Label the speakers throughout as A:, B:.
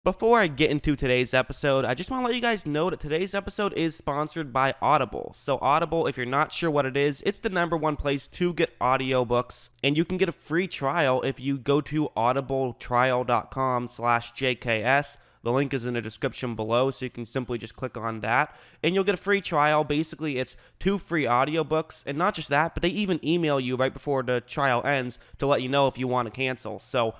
A: Before I get into today's episode, I just want to let you guys know that today's episode is sponsored by Audible. So Audible, if you're not sure what it is, it's the #1 place to get audiobooks, and you can get a free trial if you go to audibletrial.com/JKS. The link is in the description below, so you can simply just click on that, and you'll get a free trial. Basically, it's 2 free audiobooks, and not just that, but they even email you right before the trial ends to let you know if you want to cancel. So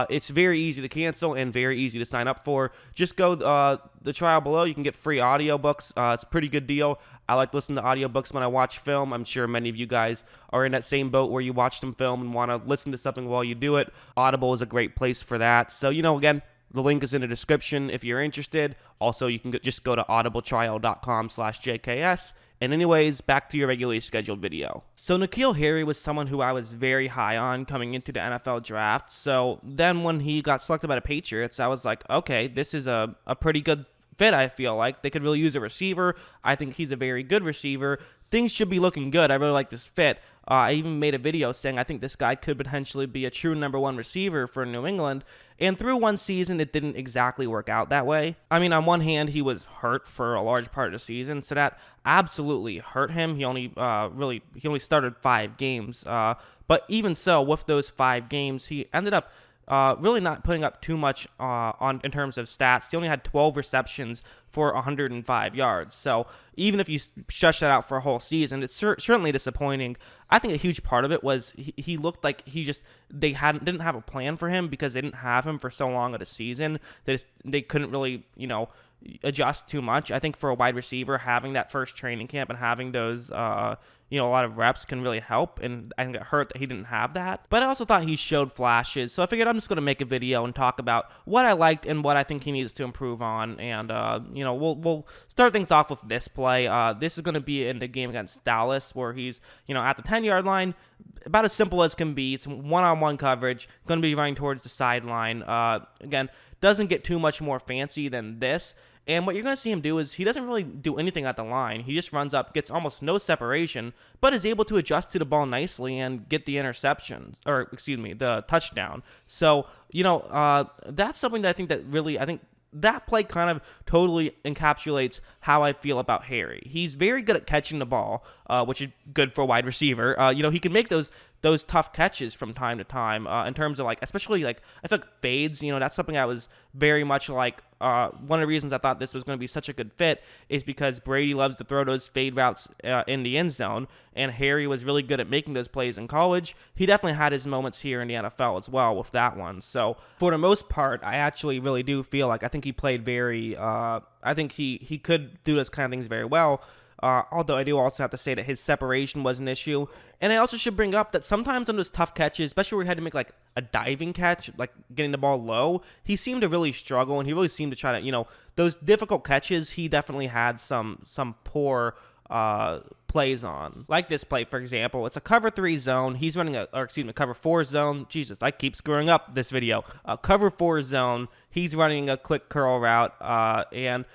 A: it's very easy to cancel and very easy to sign up for. Just go the trial below. You can get free audiobooks. It's a pretty good deal. I like listening to audiobooks when I watch film. I'm sure many of you guys are in that same boat where you watch some film and want to listen to something while you do it. Audible is a great place for that. So, again, the link is in the description if you're interested. Also, you can just go to audibletrial.com/JKS. And anyways, back to your regularly scheduled video. So N'Keal Harry was someone who I was very high on coming into the NFL draft. So then when he got selected by the Patriots, I was like, okay, this is a pretty good fit, I feel like. They could really use a receiver. I think he's a very good receiver. Things should be looking good. I really like this fit. I even made a video saying I think this guy could potentially be a true #1 receiver for New England. And through one season, it didn't exactly work out that way. I mean, on one hand, he was hurt for a large part of the season, so that absolutely hurt him. He only started 5 games. But even so, with those 5 games, he ended up really not putting up too much in terms of stats. He only had 12 receptions for 105 yards. So even if you stretch that out for a whole season, it's certainly disappointing. I think a huge part of it was he looked like they didn't have a plan for him because they didn't have him for so long of the season. They couldn't really adjust too much. I think for a wide receiver, having that first training camp and having those a lot of reps can really help, and I think it hurt that he didn't have that. But I also thought he showed flashes, so I figured I'm just going to make a video and talk about what I liked and what I think he needs to improve on, and we'll start things off with this play. This is going to be in the game against Dallas, where he's at the 10-yard line, about as simple as can be. It's one-on-one coverage, going to be running towards the sideline. Again, doesn't get too much more fancy than this. And what you're going to see him do is he doesn't really do anything at the line. He just runs up, gets almost no separation, but is able to adjust to the ball nicely and get the the touchdown. So, that's something that I think that play kind of totally encapsulates how I feel about Harry. He's very good at catching the ball, which is good for a wide receiver. He can make those tough catches from time to time in terms of especially I feel like fades. That's something I was very much like. One of the reasons I thought this was going to be such a good fit is because Brady loves to throw those fade routes in the end zone, and Harry was really good at making those plays in college. He definitely had his moments here in the NFL as well with that one. So for the most part, I actually really do feel like I think he played very. I think he could do those kind of things very well. Although I do also have to say that his separation was an issue. And I also should bring up that sometimes on those tough catches, especially where he had to make a diving catch, getting the ball low, he seemed to really struggle, and he really seemed to try to, those difficult catches, he definitely had some poor plays on. Like this play, for example, it's a cover 3 zone. He's running cover 4 zone. Jesus, I keep screwing up this video. Cover 4 zone. He's running a quick curl route, and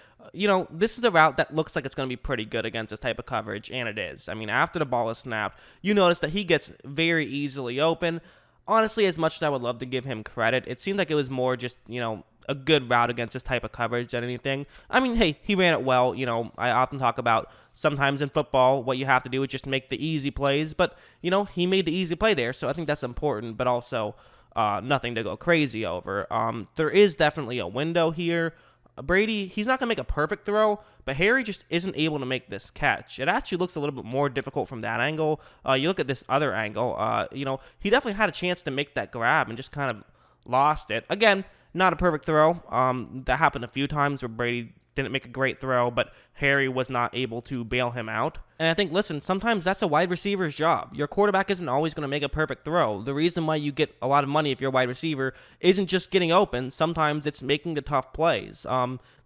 A: this is a route that looks like it's going to be pretty good against this type of coverage, and it is. I mean, after the ball is snapped, you notice that he gets very easily open. Honestly, as much as I would love to give him credit, it seemed like it was more just, a good route against this type of coverage than anything. I mean, hey, he ran it well. I often talk about sometimes in football, what you have to do is just make the easy plays, but, he made the easy play there, so I think that's important, but also nothing to go crazy over. There is definitely a window here. Brady, he's not going to make a perfect throw, but Harry just isn't able to make this catch. It actually looks a little bit more difficult from that angle. You look at this other angle, he definitely had a chance to make that grab and just kind of lost it. Again, not a perfect throw. That happened a few times where Brady didn't make a great throw, but Harry was not able to bail him out. And I think, listen, sometimes that's a wide receiver's job. Your quarterback isn't always going to make a perfect throw. The reason why you get a lot of money if you're a wide receiver isn't just getting open. Sometimes it's making the tough plays.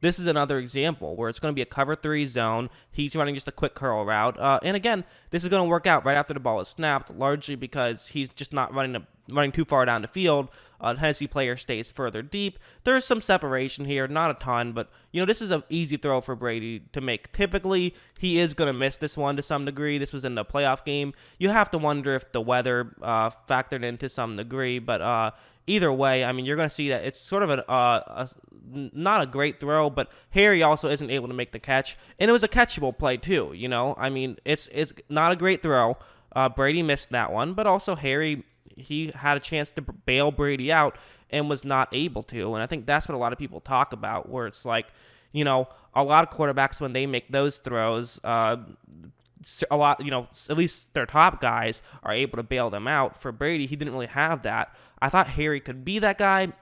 A: This is another example where it's going to be a cover 3 zone. He's running just a quick curl route. And again, this is going to work out right after the ball is snapped, largely because he's just not running too far down the field. The Tennessee player stays further deep. There's some separation here, not a ton, but this is an easy throw for Brady to make. Typically, he is going to miss this one to some degree. This was in the playoff game. You have to wonder if the weather factored into some degree, but either way, I mean, you're going to see that it's sort of not a great throw, but Harry also isn't able to make the catch, and it was a catchable play too. I mean, it's not a great throw. Brady missed that one, but also Harry, he had a chance to bail Brady out and was not able to, and I think that's what a lot of people talk about, where it's like, a lot of quarterbacks when they make those throws, a lot, at least their top guys are able to bail them out. For Brady, he didn't really have that. I thought Harry could be that guy.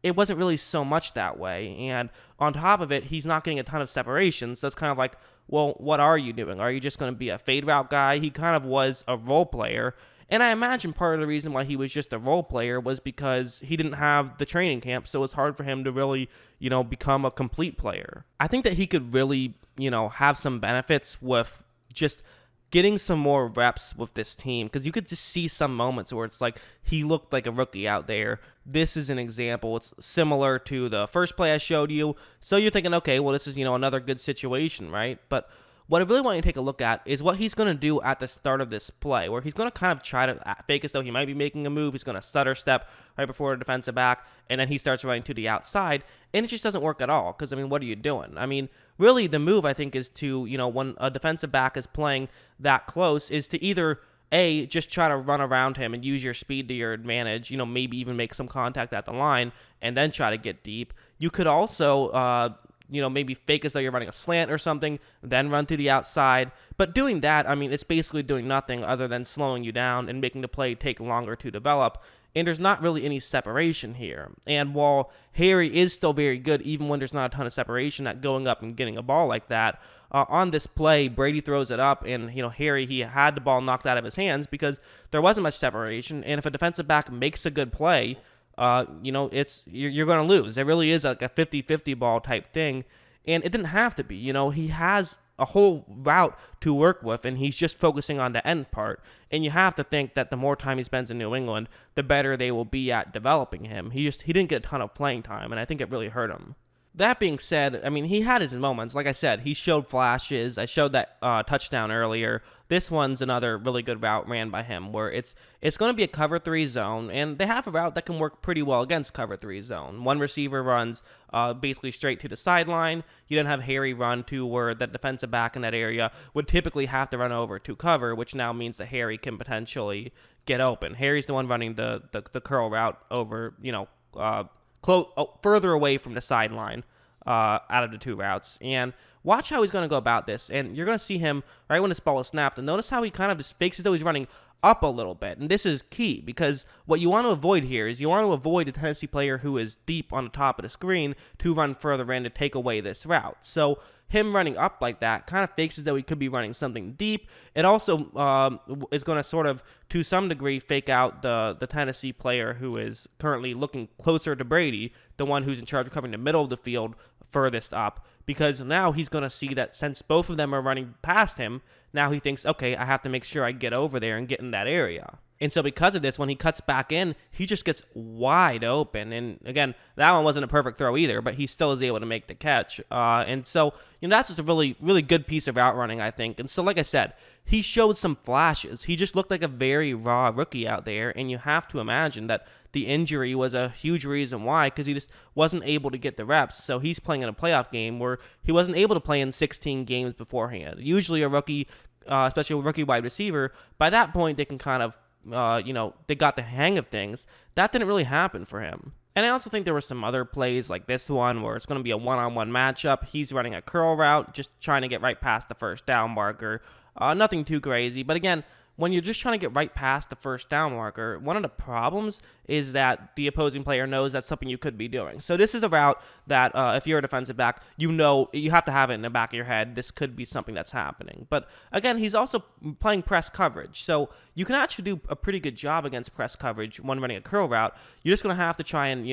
A: It wasn't really so much that way. And on top of it, he's not getting a ton of separation. So it's kind of like, well, what are you doing? Are you just going to be a fade route guy? He kind of was a role player. And I imagine part of the reason why he was just a role player was because he didn't have the training camp, so it's hard for him to really, become a complete player. I think that he could really, have some benefits with just getting some more reps with this team, because you could just see some moments where it's like he looked like a rookie out there. This is an example. It's similar to the first play I showed you. So you're thinking, okay, well, this is, another good situation, right? But what I really want you to take a look at is what he's going to do at the start of this play, where he's going to kind of try to fake as though he might be making a move. He's going to stutter step right before a defensive back, and then he starts running to the outside, and it just doesn't work at all, because, I mean, what are you doing? I mean, really the move, I think, is to, when a defensive back is playing that close, is to either, A, just try to run around him and use your speed to your advantage, maybe even make some contact at the line, and then try to get deep. You could also maybe fake as though you're running a slant or something, then run to the outside. But doing that, I mean, it's basically doing nothing other than slowing you down and making the play take longer to develop. And there's not really any separation here. And while Harry is still very good, even when there's not a ton of separation at going up and getting a ball like that, on this play, Brady throws it up, and Harry, he had the ball knocked out of his hands because there wasn't much separation. And if a defensive back makes a good play, you're going to lose. It really is like a 50-50 ball type thing, and it didn't have to be. He has a whole route to work with, and he's just focusing on the end part. And you have to think that the more time he spends in New England, the better they will be at developing him. He didn't get a ton of playing time, and I think it really hurt him. That being said, I mean, he had his moments. Like I said, he showed flashes. I showed that touchdown earlier. This one's another really good route ran by him, where it's going to be a cover 3 zone, and they have a route that can work pretty well against cover 3 zone. One receiver runs basically straight to the sideline. You then have Harry run to where the defensive back in that area would typically have to run over to cover, which now means that Harry can potentially get open. Harry's the one running the curl route over, further away from the sideline out of the two routes. And watch how he's going to go about this. And you're going to see him right when this ball is snapped. And notice how he kind of just fakes as though he's running up a little bit. And this is key, because what you want to avoid here is you want to avoid a Tennessee player who is deep on the top of the screen to run further in to take away this route. So him running up like that kind of fakes as though he could be running something deep. It also is going to sort of, to some degree, fake out the Tennessee player who is currently looking closer to Brady, the one who's in charge of covering the middle of the field furthest up, because now he's going to see that since both of them are running past him, now he thinks, okay, I have to make sure I get over there and get in that area. And so because of this, when he cuts back in, he just gets wide open. And again, that one wasn't a perfect throw either, but he still is able to make the catch. And so, that's just a really, really good piece of route running, I think. And so, like I said, he showed some flashes. He just looked like a very raw rookie out there. And you have to imagine that the injury was a huge reason why, because he just wasn't able to get the reps. So he's playing in a playoff game where he wasn't able to play in 16 games beforehand. Usually a rookie, especially a rookie wide receiver, by that point they can kind of, they got the hang of things. That didn't really happen for him. And I also think there were some other plays like this one where it's going to be a one-on-one matchup. He's running a curl route, just trying to get right past the first down marker. Nothing too crazy. But again, when you're just trying to get right past the first down marker, one of the problems is that the opposing player knows that's something you could be doing. So this is a route that if you're a defensive back, you have to have it in the back of your head. This could be something that's happening. But again, he's also playing press coverage. So you can actually do a pretty good job against press coverage when running a curl route. You're just going to have to try and,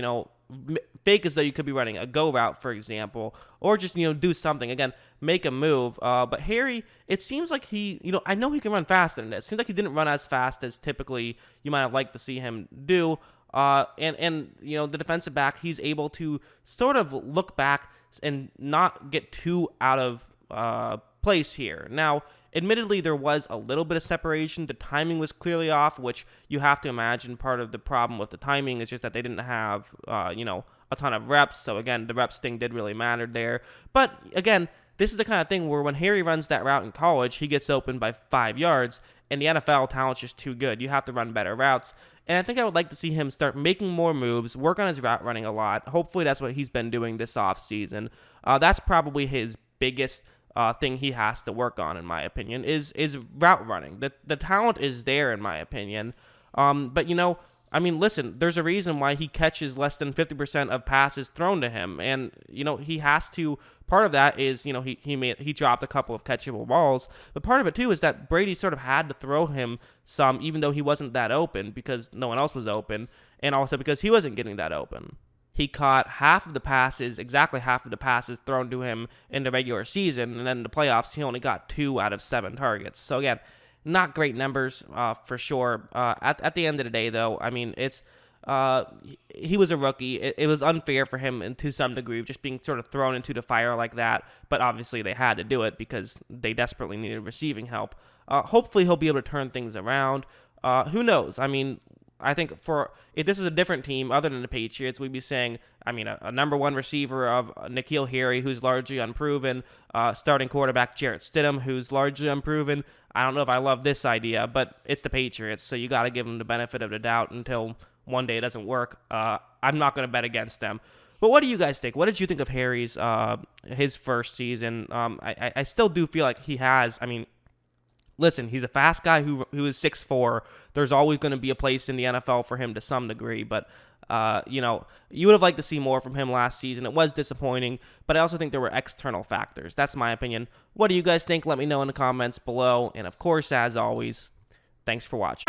A: fake as though you could be running a go route, for example, or just, do something. Again, make a move. But Harry, it seems like he, I know he can run faster than this. It seems like he didn't run as fast as typically you might have liked to see him do. And the defensive back, he's able to sort of look back and not get too out of place here. Now, admittedly, there was a little bit of separation. The timing was clearly off, which you have to imagine part of the problem with the timing is just that they didn't have, a ton of reps. So again, the reps thing did really matter there. But again, this is the kind of thing where when Harry runs that route in college, he gets open by 5 yards. In the NFL, talent's just too good. You have to run better routes. And I think I would like to see him start making more moves, work on his route running a lot. Hopefully that's what he's been doing this offseason. That's probably his biggest thing he has to work on, in my opinion, is route running. The talent is there, in my opinion. But, listen, there's a reason why he catches less than 50% of passes thrown to him. And, he has to, part of that is, he dropped a couple of catchable balls. But part of it, too, is that Brady sort of had to throw him some, even though he wasn't that open because no one else was open. And also because he wasn't getting that open. He caught exactly half of the passes thrown to him in the regular season. And then in the playoffs, he only got 2 out of 7 targets. So, again, not great numbers for sure. At the end of the day, though, he was a rookie. It was unfair for him to some degree of just being sort of thrown into the fire like that. But obviously they had to do it because they desperately needed receiving help. Hopefully he'll be able to turn things around. Who knows? I think if this was a different team other than the Patriots, we'd be saying, a number one receiver of N'Keal Harry, who's largely unproven, starting quarterback Jarrett Stidham, who's largely unproven. I don't know if I love this idea, but it's the Patriots, so you got to give them the benefit of the doubt until one day it doesn't work. I'm not going to bet against them. But what do you guys think? What did you think of Harry's his first season? I still do feel like he has, listen, he's a fast guy who is 6'4". There's always going to be a place in the NFL for him to some degree, but you would have liked to see more from him last season. It was disappointing, but I also think there were external factors. That's my opinion. What do you guys think? Let me know in the comments below. And of course, as always, thanks for watching.